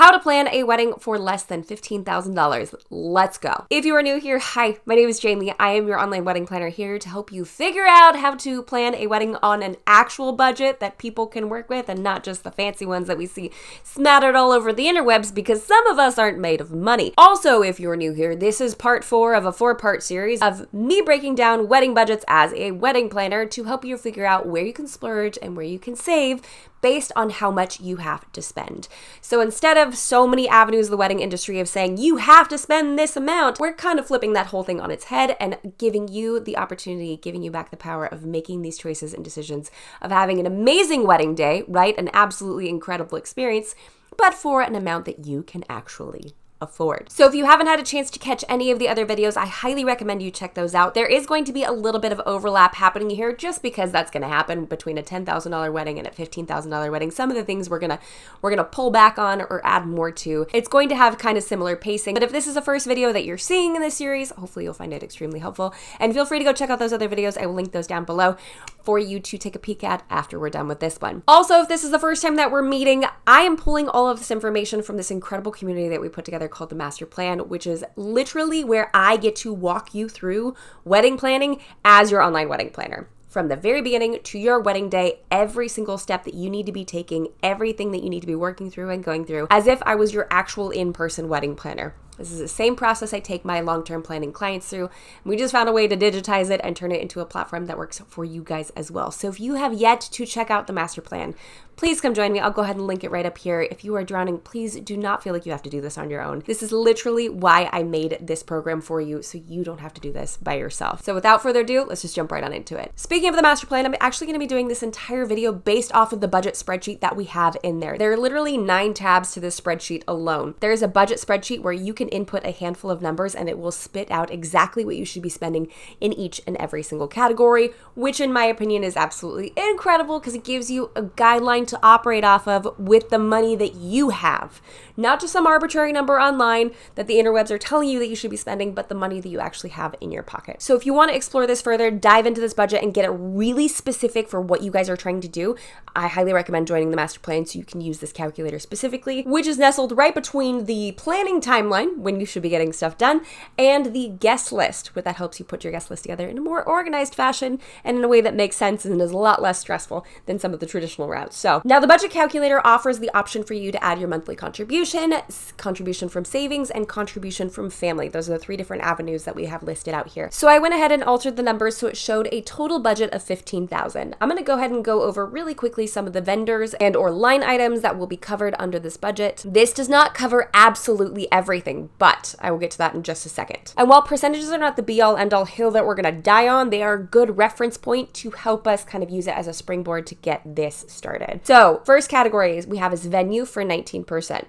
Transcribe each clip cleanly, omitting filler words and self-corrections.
How to plan a wedding for less than $15,000. Let's go. If you are new here, hi, my name is Jamie. I am your online wedding planner here to help you figure out how to plan a wedding on an actual budget that people can work with and not just the fancy ones that we see smattered all over the interwebs because some of us aren't made of money. Also, if you're new here, this is part 4 of a 4-part series of me breaking down wedding budgets as a wedding planner to help you figure out where you can splurge and where you can save based on how much you have to spend. So instead of so many avenues of the wedding industry of saying you have to spend this amount, we're kind of flipping that whole thing on its head and giving you the opportunity, giving you back the power of making these choices and decisions, of having an amazing wedding day, right? An absolutely incredible experience, but for an amount that you can actually afford. So if you haven't had a chance to catch any of the other videos, I highly recommend you check those out. There is going to be a little bit of overlap happening here just because that's going to happen between a $10,000 wedding and a $15,000 wedding. Some of the things we're going to pull back on or add more to. It's going to have kind of similar pacing, but if this is the first video that you're seeing in this series, hopefully you'll find it extremely helpful. And feel free to go check out those other videos. I will link those down below for you to take a peek at after we're done with this one. Also, if this is the first time that we're meeting, I am pulling all of this information from this incredible community that we put together called the Master Plan, which is literally where I get to walk you through wedding planning as your online wedding planner. From the very beginning to your wedding day, every single step that you need to be taking, everything that you need to be working through and going through, as if I was your actual in-person wedding planner. This is the same process I take my long-term planning clients through. We just found a way to digitize it and turn it into a platform that works for you guys as well. So if you have yet to check out the Master Plan, please come join me. I'll go ahead and link it right up here. If you are drowning, please do not feel like you have to do this on your own. This is literally why I made this program for you, so you don't have to do this by yourself. So without further ado, let's just jump right on into it. Speaking of the Master Plan, I'm actually going to be doing this entire video based off of the budget spreadsheet that we have in there. There are literally 9 tabs to this spreadsheet alone. There is a budget spreadsheet where you can input a handful of numbers and it will spit out exactly what you should be spending in each and every single category, which in my opinion is absolutely incredible because it gives you a guideline to operate off of with the money that you have. Not just some arbitrary number online that the interwebs are telling you that you should be spending, but the money that you actually have in your pocket. So if you want to explore this further, dive into this budget and get it really specific for what you guys are trying to do, I highly recommend joining the Master Plan so you can use this calculator specifically, which is nestled right between the planning timeline, when you should be getting stuff done, and the guest list, where that helps you put your guest list together in a more organized fashion and in a way that makes sense and is a lot less stressful than some of the traditional routes. So now the budget calculator offers the option for you to add your monthly contribution from savings, and contribution from family. Those are the 3 different avenues that we have listed out here. So I went ahead and altered the numbers so it showed a total budget of $15,000. I'm going to go ahead and go over really quickly some of the vendors and or line items that will be covered under this budget. This does not cover absolutely everything, but I will get to that in just a second. And while percentages are not the be-all end-all hill that we're going to die on, they are a good reference point to help us kind of use it as a springboard to get this started. So first category we have is venue for 19%,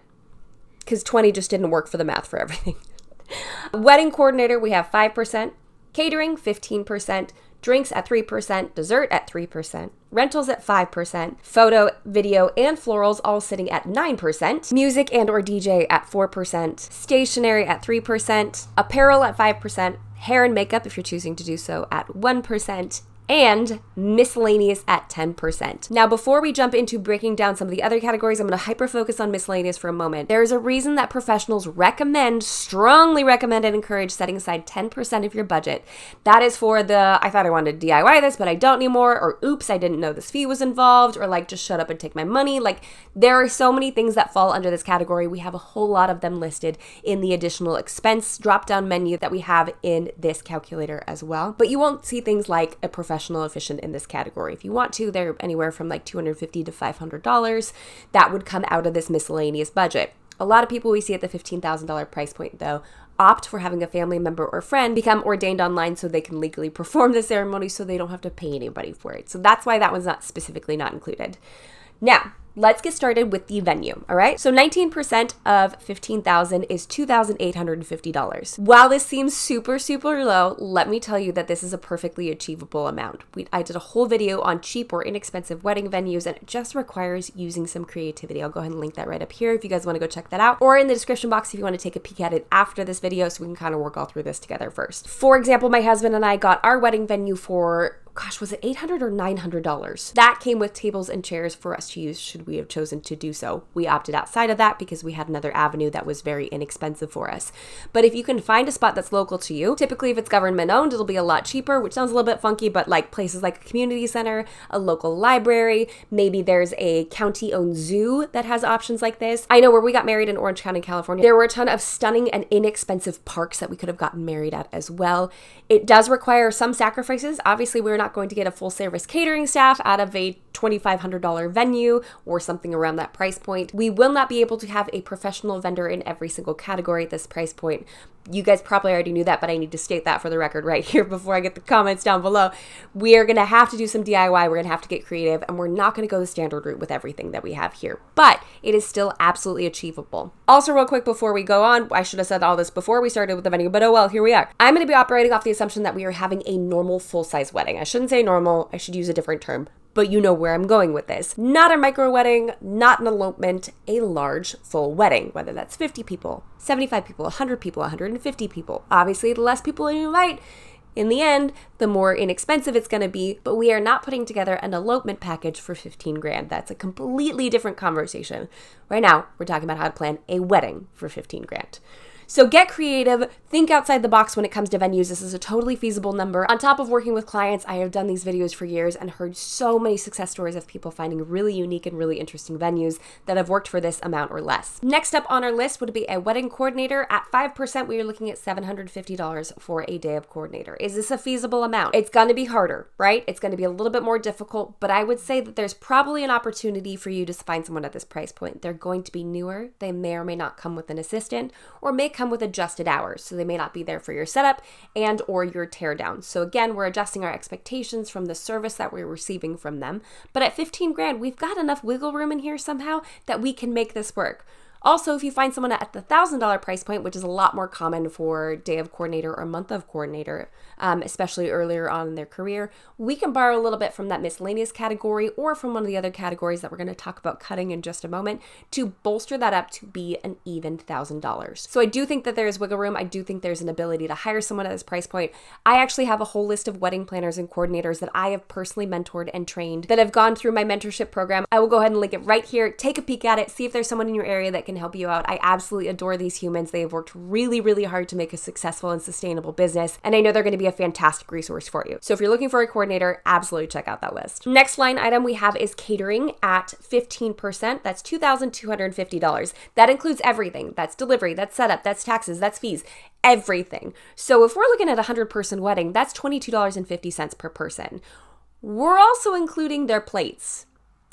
because 20 just didn't work for the math for everything. Wedding coordinator, we have 5%, catering 15%, drinks at 3%, dessert at 3%, rentals at 5%, photo, video, and florals all sitting at 9%, music and or DJ at 4%, stationery at 3%, apparel at 5%, hair and makeup, if you're choosing to do so, at 1%, and miscellaneous at 10%. Now, before we jump into breaking down some of the other categories, I'm going to hyper-focus on miscellaneous for a moment. There's a reason that professionals strongly recommend and encourage setting aside 10% of your budget. That is for the, I thought I wanted to DIY this, but I don't anymore, or oops, I didn't know this fee was involved, or like, just shut up and take my money. Like, there are so many things that fall under this category. We have a whole lot of them listed in the additional expense drop-down menu that we have in this calculator as well. But you won't see things like a professional efficient in this category. If you want to, they're anywhere from like $250 to $500 that would come out of this miscellaneous budget. A lot of people we see at the $15,000 price point, though, opt for having a family member or friend become ordained online so they can legally perform the ceremony so they don't have to pay anybody for it. So that's why that one's not included. Now, let's get started with the venue, all right? So 19% of $15,000 is $2,850. While this seems super, super low, let me tell you that this is a perfectly achievable amount. I did a whole video on cheap or inexpensive wedding venues, and it just requires using some creativity. I'll go ahead and link that right up here if you guys want to go check that out, or in the description box if you want to take a peek at it after this video so we can kind of work all through this together first. For example, my husband and I got our wedding venue for gosh, was it $800 or $900? That came with tables and chairs for us to use should we have chosen to do so. We opted outside of that because we had another avenue that was very inexpensive for us. But if you can find a spot that's local to you, typically if it's government owned, it'll be a lot cheaper, which sounds a little bit funky, but like places like a community center, a local library, maybe there's a county-owned zoo that has options like this. I know where we got married in Orange County, California, there were a ton of stunning and inexpensive parks that we could have gotten married at as well. It does require some sacrifices. Obviously, we're not going to get a full service catering staff out of a $2,500 venue or something around that price point. We will not be able to have a professional vendor in every single category at this price point. You guys probably already knew that, but I need to state that for the record right here before I get the comments down below. We are going to have to do some DIY. We're going to have to get creative, and we're not going to go the standard route with everything that we have here, but it is still absolutely achievable. Also, real quick before we go on, I should have said all this before we started with the venue, but oh well, here we are. I'm going to be operating off the assumption that we are having a normal full-size wedding. I shouldn't say normal. I should use a different term. But you know where I'm going with this. Not a micro wedding, not an elopement, a large full wedding, whether that's 50 people, 75 people, 100 people, 150 people. Obviously, the less people you invite, in the end, the more inexpensive it's going to be, but we are not putting together an elopement package for 15 grand. That's a completely different conversation. Right now, we're talking about how to plan a wedding for 15 grand. So get creative, think outside the box when it comes to venues. This is a totally feasible number. On top of working with clients, I have done these videos for years and heard so many success stories of people finding really unique and really interesting venues that have worked for this amount or less. Next up on our list would be a wedding coordinator. At 5%, we are looking at $750 for a day of coordinator. Is this a feasible amount? It's going to be harder, right? It's going to be a little bit more difficult, but I would say that there's probably an opportunity for you to find someone at this price point. They're going to be newer. They may or may not come with an assistant or may come with adjusted hours, so they may not be there for your setup and or your tear down. So again, we're adjusting our expectations from the service that we're receiving from them. But at 15 grand, we've got enough wiggle room in here somehow that we can make this work. Also, if you find someone at the $1,000 price point, which is a lot more common for day of coordinator or month of coordinator, especially earlier on in their career, we can borrow a little bit from that miscellaneous category or from one of the other categories that we're going to talk about cutting in just a moment to bolster that up to be an even $1,000. So I do think that there is wiggle room. I do think there's an ability to hire someone at this price point. I actually have a whole list of wedding planners and coordinators that I have personally mentored and trained that have gone through my mentorship program. I will go ahead and link it right here. Take a peek at it. See if there's someone in your area that can help you out. I absolutely adore these humans. They have worked really, really hard to make a successful and sustainable business, and I know they're going to be a fantastic resource for you. So if you're looking for a coordinator, absolutely check out that list. Next line item we have is catering at 15%. That's $2,250. That includes everything. That's delivery, that's setup, that's taxes, that's fees, everything. So if we're looking at a 100-person wedding, that's $22.50 per person. We're also including their plates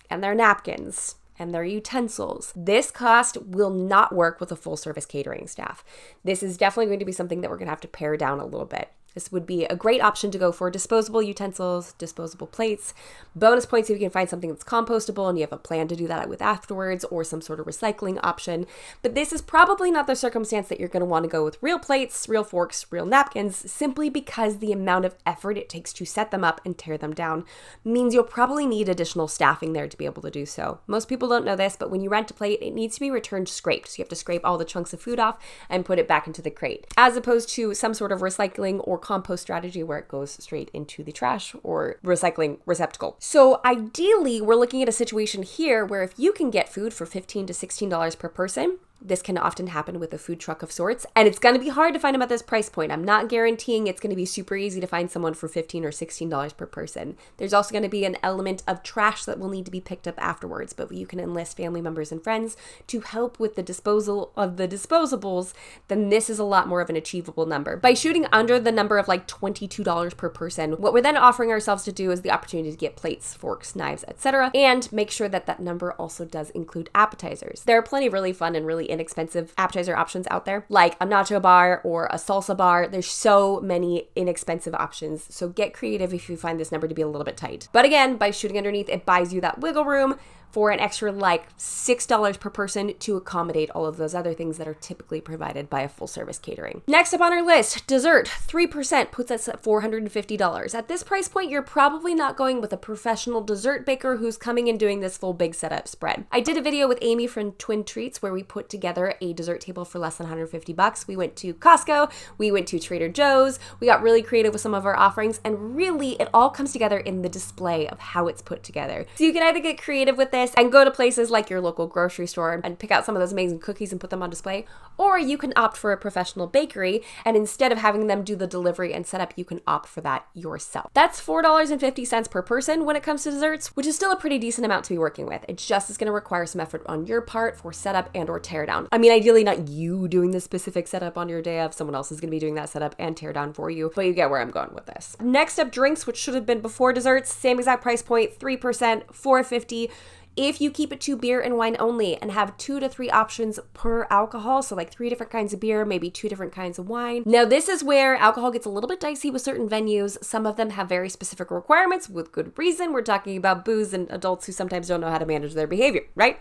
and their napkins and their utensils. This cost will not work with a full service catering staff. This is definitely going to be something that we're going to have to pare down a little bit. This would be a great option to go for disposable utensils, disposable plates. Bonus points if you can find something that's compostable and you have a plan to do that with afterwards, or some sort of recycling option. But this is probably not the circumstance that you're going to want to go with real plates, real forks, real napkins, simply because the amount of effort it takes to set them up and tear them down means you'll probably need additional staffing there to be able to do so. Most people don't know this, but when you rent a plate, it needs to be returned scraped. So you have to scrape all the chunks of food off and put it back into the crate, as opposed to some sort of recycling or compost strategy where it goes straight into the trash or recycling receptacle. So ideally, we're looking at a situation here where if you can get food for $15 to $16 per person, this can often happen with a food truck of sorts, and it's going to be hard to find them at this price point. I'm not guaranteeing it's going to be super easy to find someone for $15 or $16 per person. There's also going to be an element of trash that will need to be picked up afterwards, but you can enlist family members and friends to help with the disposal of the disposables, then this is a lot more of an achievable number. By shooting under the number of like $22 per person, what we're then offering ourselves to do is the opportunity to get plates, forks, knives, etc., and make sure that that number also does include appetizers. There are plenty of really fun and really inexpensive appetizer options out there, like a nacho bar or a salsa bar. There's so many inexpensive options, so get creative if you find this number to be a little bit tight. But again, by shooting underneath, it buys you that wiggle room for an extra like $6 per person to accommodate all of those other things that are typically provided by a full service catering. Next up on our list, dessert, 3% puts us at $450. At this price point, you're probably not going with a professional dessert baker who's coming and doing this full big setup spread. I did a video with Amy from Twin Treats where we put together a dessert table for less than $150. We went to Costco, we went to Trader Joe's, we got really creative with some of our offerings, and really it all comes together in the display of how it's put together. So you can either get creative with this and go to places like your local grocery store and pick out some of those amazing cookies and put them on display, or you can opt for a professional bakery, and instead of having them do the delivery and setup, you can opt for that yourself. That's $4.50 per person when it comes to desserts, which is still a pretty decent amount to be working with. It just is going to require some effort on your part for setup and or teardown. I mean, ideally not you doing the specific setup on your day of, someone else is going to be doing that setup and teardown for you, but you get where I'm going with this. Next up, drinks, which should have been before desserts, same exact price point, 3%, $4.50. If you keep it to beer and wine only and have 2 to 3 options per alcohol, so like 3 different kinds of beer, maybe 2 different kinds of wine. Now this is where alcohol gets a little bit dicey with certain venues. Some of them have very specific requirements with good reason. We're talking about booze and adults who sometimes don't know how to manage their behavior, right?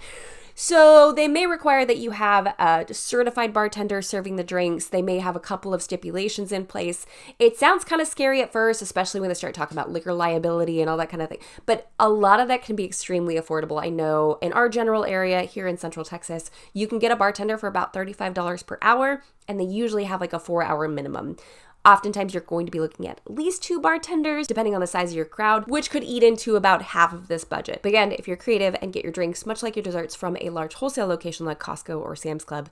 So they may require that you have a certified bartender serving the drinks. They may have a couple of stipulations in place. It sounds kind of scary at first, especially when they start talking about liquor liability and all that kind of thing. But a lot of that can be extremely affordable. I know in our general area here in Central Texas, you can get a bartender for about $35 per hour, and they usually have like a 4-hour minimum. Oftentimes you're going to be looking at least 2 bartenders, depending on the size of your crowd, which could eat into about half of this budget. But again, if you're creative and get your drinks, much like your desserts, from a large wholesale location like Costco or Sam's Club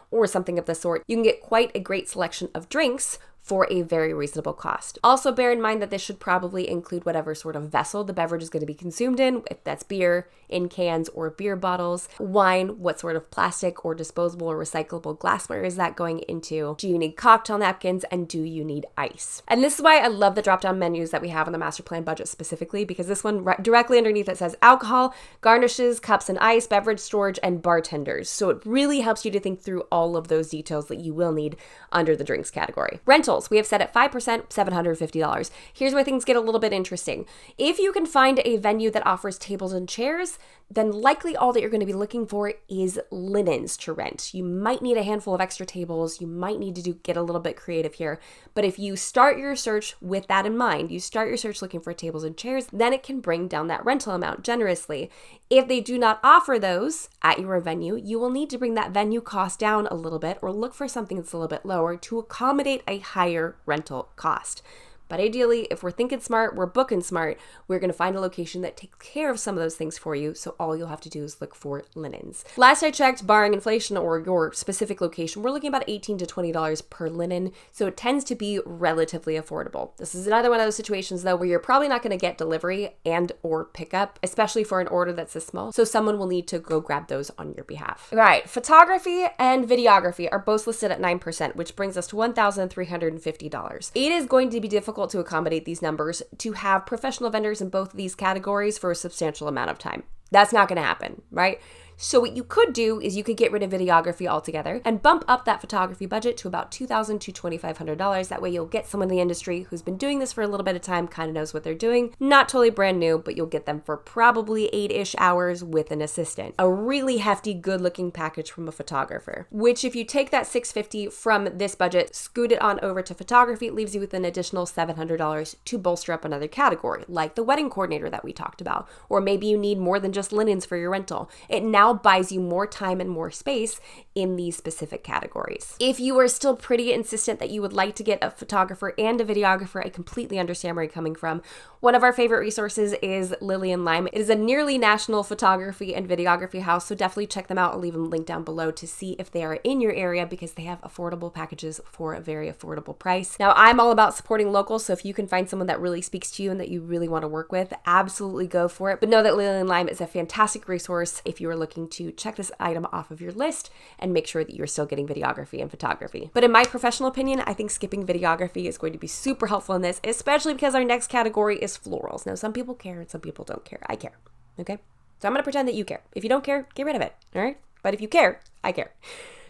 or something of the sort, you can get quite a great selection of drinks for a very reasonable cost. Also bear in mind that this should probably include whatever sort of vessel the beverage is going to be consumed in, if that's beer in cans or beer bottles, wine, what sort of plastic or disposable or recyclable glassware is that going into, do you need cocktail napkins, and do you need ice? And this is why I love the drop-down menus that we have on the master plan budget specifically, because this one directly underneath it says alcohol, garnishes, cups and ice, beverage storage, and bartenders. So it really helps you to think through all of those details that you will need under the drinks category. Rentals, we have set at 5%, $750. Here's where things get a little bit interesting. If you can find a venue that offers tables and chairs, then likely all that you're going to be looking for is linens to rent. You might need a handful of extra tables. You might need to get a little bit creative here. But if you start your search with that in mind, you start your search looking for tables and chairs, then it can bring down that rental amount generously. If they do not offer those at your venue, you will need to bring that venue cost down a little bit or look for something that's a little bit lower to accommodate a higher rental cost. But ideally, if we're thinking smart, we're booking smart, we're going to find a location that takes care of some of those things for you. So all you'll have to do is look for linens. Last I checked, barring inflation or your specific location, we're looking about $18 to $20 per linen. So it tends to be relatively affordable. This is another one of those situations though, where you're probably not going to get delivery and or pickup, especially for an order that's this small. So someone will need to go grab those on your behalf. All right. Photography and videography are both listed at 9%, which brings us to $1,350. It is going to be difficult to accommodate these numbers to have professional vendors in both of these categories for a substantial amount of time. That's not going to happen, right? So what you could do is you could get rid of videography altogether and bump up that photography budget to about $2,000 to $2,500. That way you'll get someone in the industry who's been doing this for a little bit of time, kind of knows what they're doing. Not totally brand new, but you'll get them for probably 8-ish hours with an assistant. A really hefty, good-looking package from a photographer, which if you take that $650 from this budget, scoot it on over to photography, it leaves you with an additional $700 to bolster up another category, like the wedding coordinator that we talked about. Or maybe you need more than just linens for your rental. It now buys you more time and more space in these specific categories. If you are still pretty insistent that you would like to get a photographer and a videographer, I completely understand where you're coming from. One of our favorite resources is Lily and Lime. It is a nearly national photography and videography house, so definitely check them out. I'll leave a link down below to see if they are in your area because they have affordable packages for a very affordable price. Now, I'm all about supporting local, so if you can find someone that really speaks to you and that you really want to work with, absolutely go for it. But know that Lily and Lime is a fantastic resource if you are looking to check this item off of your list and make sure that you're still getting videography and photography. But in my professional opinion, I think skipping videography is going to be super helpful in this, especially because our next category is florals. Now, some people care and some people don't care. I care, okay? So I'm going to pretend that you care. If you don't care, get rid of it, all right? But if you care, I care.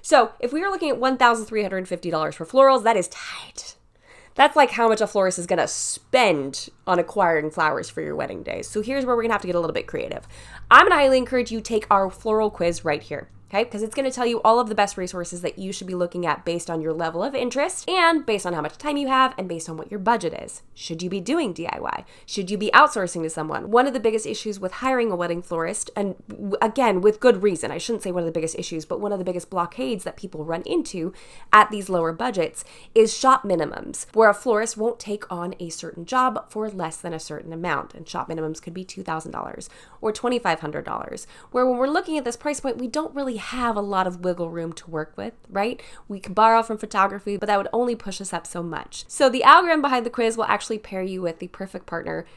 So if we are looking at $1,350 for florals, that is tight. That's like how much a florist is going to spend on acquiring flowers for your wedding day. So here's where we're going to have to get a little bit creative. I'm going to highly encourage you to take our floral quiz right here. Okay, because it's going to tell you all of the best resources that you should be looking at based on your level of interest and based on how much time you have and based on what your budget is. Should you be doing DIY? Should you be outsourcing to someone? One of the biggest issues with hiring a wedding florist, and again, with good reason, I shouldn't say one of the biggest issues, but one of the biggest blockades that people run into at these lower budgets is shop minimums, where a florist won't take on a certain job for less than a certain amount. And shop minimums could be $2,000 or $2,500, where when we're looking at this price point, we don't really have a lot of wiggle room to work with, right? We could borrow from photography, but that would only push us up so much. So the algorithm behind the quiz will actually pair you with the perfect partner.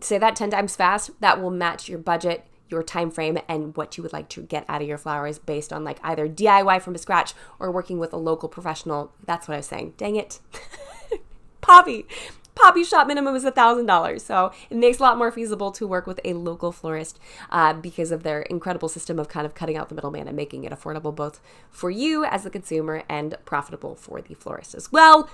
Say that 10 times fast. That will match your budget, your time frame, and what you would like to get out of your flowers based on like either DIY from scratch or working with a local professional. That's what I was saying. Dang it. Poppy shop minimum is $1,000. So it makes a lot more feasible to work with a local florist because of their incredible system of kind of cutting out the middleman and making it affordable both for you as the consumer and profitable for the florist as well.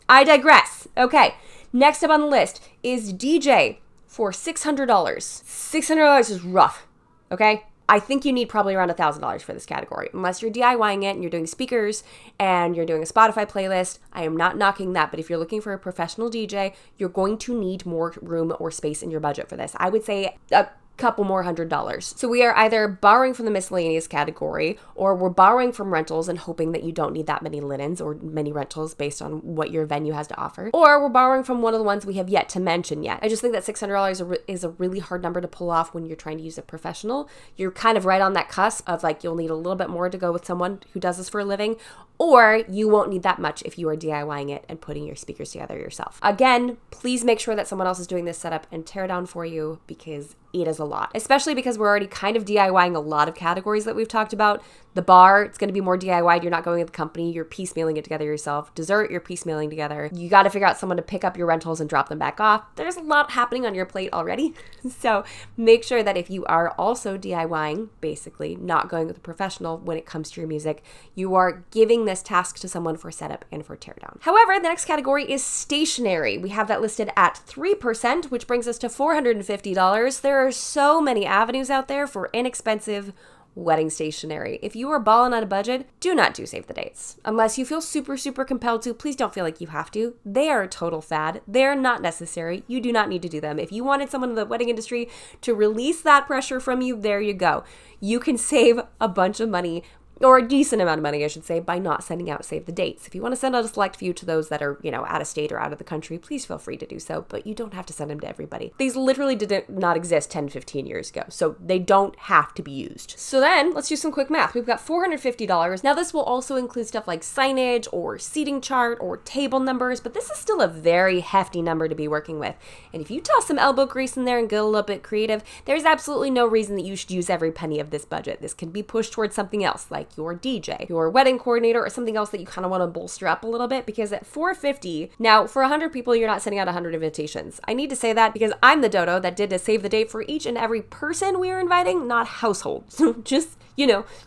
I digress. Okay, next up on the list is DJ for $600. $600 is rough, okay? I think you need probably around $1,000 for this category. Unless you're DIYing it and you're doing speakers and you're doing a Spotify playlist. I am not knocking that, but if you're looking for a professional DJ, you're going to need more room or space in your budget for this. I would say a couple more $100s. So we are either borrowing from the miscellaneous category or we're borrowing from rentals and hoping that you don't need that many linens or many rentals based on what your venue has to offer. Or we're borrowing from one of the ones we have yet to mention yet. I just think that $600 is a really hard number to pull off when you're trying to use a professional. You're kind of right on that cusp of like you'll need a little bit more to go with someone who does this for a living, or you won't need that much if you are DIYing it and putting your speakers together yourself. Again, please make sure that someone else is doing this setup and tear down for you because it is a lot, especially because we're already kind of DIYing a lot of categories that we've talked about. The bar, it's going to be more DIY. You're not going with the company. You're piecemealing it together yourself. Dessert, you're piecemealing together. You got to figure out someone to pick up your rentals and drop them back off. There's a lot happening on your plate already. So make sure that if you are also DIYing, basically not going with a professional when it comes to your music, you are giving this task to someone for setup and for teardown. However, the next category is stationery. We have that listed at 3%, which brings us to $450. There are so many avenues out there for inexpensive wedding stationery. If you are balling on a budget, do not do save the dates. Unless you feel super compelled to, please don't feel like you have to. They are a total fad. They're not necessary. You do not need to do them. If you wanted someone in the wedding industry to release that pressure from you, there you go. You can save a bunch of money, or a decent amount of money, I should say, by not sending out save the dates. If you want to send out a select few to those that are, out of state or out of the country, please feel free to do so, but you don't have to send them to everybody. These literally did not exist 10, 15 years ago, so they don't have to be used. So then, let's do some quick math. We've got $450. Now, this will also include stuff like signage or seating chart or table numbers, but this is still a very hefty number to be working with. And if you toss some elbow grease in there and get a little bit creative, there's absolutely no reason that you should use every penny of this budget. This can be pushed towards something else, like your DJ, your wedding coordinator, or something else that you kind of want to bolster up a little bit, because at $450, now for 100 people, you're not sending out 100 invitations. I need to say that because I'm the dodo that did a save the date for each and every person we are inviting, not households. So just,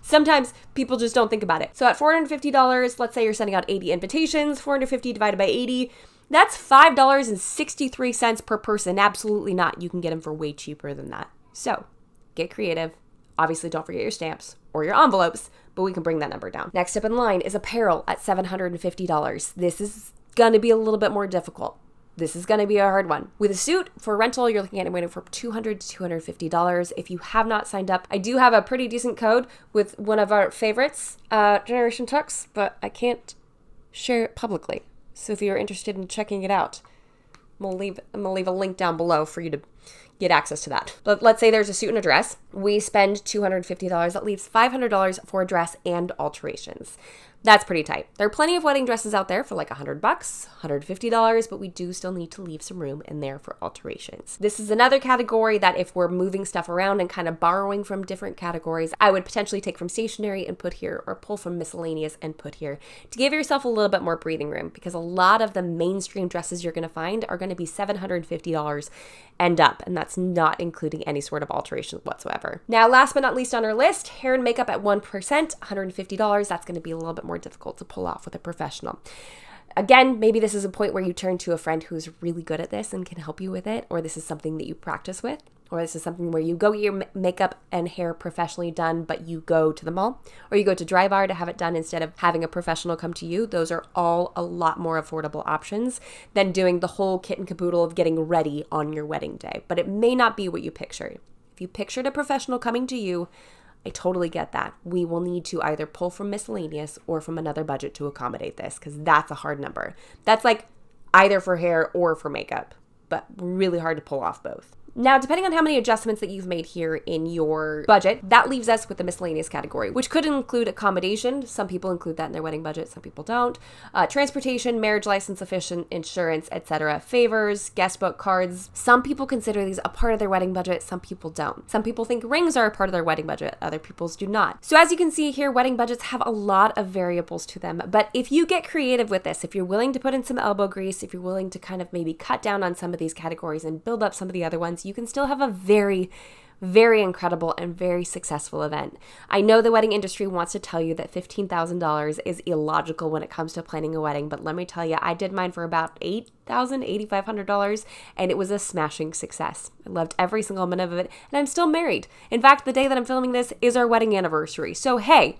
sometimes people just don't think about it. So at $450, let's say you're sending out 80 invitations, 450 divided by 80, that's $5.63 per person. Absolutely not. You can get them for way cheaper than that. So get creative. Obviously, don't forget your stamps or your envelopes, but we can bring that number down. Next up in line is apparel at $750. This is going to be a little bit more difficult. This is going to be a hard one. With a suit for rental, you're looking at anywhere from $200 to $250. If you have not signed up, I do have a pretty decent code with one of our favorites, Generation Tux, but I can't share it publicly. So if you're interested in checking it out, I'm gonna leave a link down below for you to get access to that. But let's say there's a suit and a dress. We spend $250. That leaves $500 for a dress and alterations. That's pretty tight. There are plenty of wedding dresses out there for like $100, $150, but we do still need to leave some room in there for alterations. This is another category that if we're moving stuff around and kind of borrowing from different categories, I would potentially take from stationery and put here, or pull from miscellaneous and put here, to give yourself a little bit more breathing room, because a lot of the mainstream dresses you're going to find are going to be $750 and up, and that's not including any sort of alterations whatsoever. Now, last but not least on our list, hair and makeup at 1%, $150. That's going to be a little bit more difficult to pull off with a professional. Again, maybe this is a point where you turn to a friend who's really good at this and can help you with it, or this is something that you practice with, or this is something where you go get your makeup and hair professionally done, but you go to the mall, or you go to Dry Bar to have it done instead of having a professional come to you. Those are all a lot more affordable options than doing the whole kit and caboodle of getting ready on your wedding day. But it may not be what you picture. If you pictured a professional coming to you, I totally get that. We will need to either pull from Miscellaneous or from another budget to accommodate this, because that's a hard number. That's like either for hair or for makeup, but really hard to pull off both. Now, depending on how many adjustments that you've made here in your budget, that leaves us with the miscellaneous category, which could include accommodation. Some people include that in their wedding budget, some people don't. Transportation, marriage license, efficient insurance, etc. Favors, guest book, cards. Some people consider these a part of their wedding budget, some people don't. Some people think rings are a part of their wedding budget, other people's do not. So as you can see here, wedding budgets have a lot of variables to them. But if you get creative with this, if you're willing to put in some elbow grease, if you're willing to kind of maybe cut down on some of these categories and build up some of the other ones, you can still have a very, very incredible and very successful event. I know the wedding industry wants to tell you that $15,000 is illogical when it comes to planning a wedding, but let me tell you, I did mine for about $8,500, and it was a smashing success. I loved every single minute of it, and I'm still married. In fact, the day that I'm filming this is our wedding anniversary. So hey,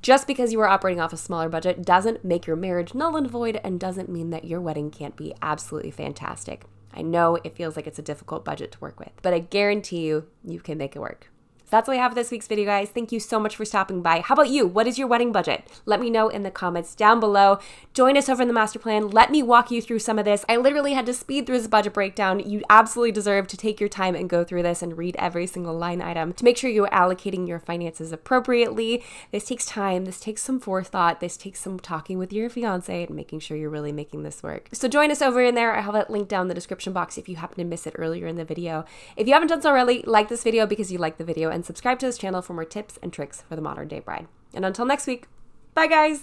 just because you are operating off a smaller budget doesn't make your marriage null and void, and doesn't mean that your wedding can't be absolutely fantastic. I know it feels like it's a difficult budget to work with, but I guarantee you, you can make it work. So that's all I have for this week's video, guys. Thank you so much for stopping by. How about you? What is your wedding budget? Let me know in the comments down below. Join us over in the master plan. Let me walk you through some of this. I literally had to speed through this budget breakdown. You absolutely deserve to take your time and go through this and read every single line item to make sure you're allocating your finances appropriately. This takes time. This takes some forethought. This takes some talking with your fiance and making sure you're really making this work. So join us over in there. I have it linked down in the description box if you happen to miss it earlier in the video. If you haven't done so already, like this video because you like the video, and subscribe to this channel for more tips and tricks for the modern day bride. And until next week, bye guys!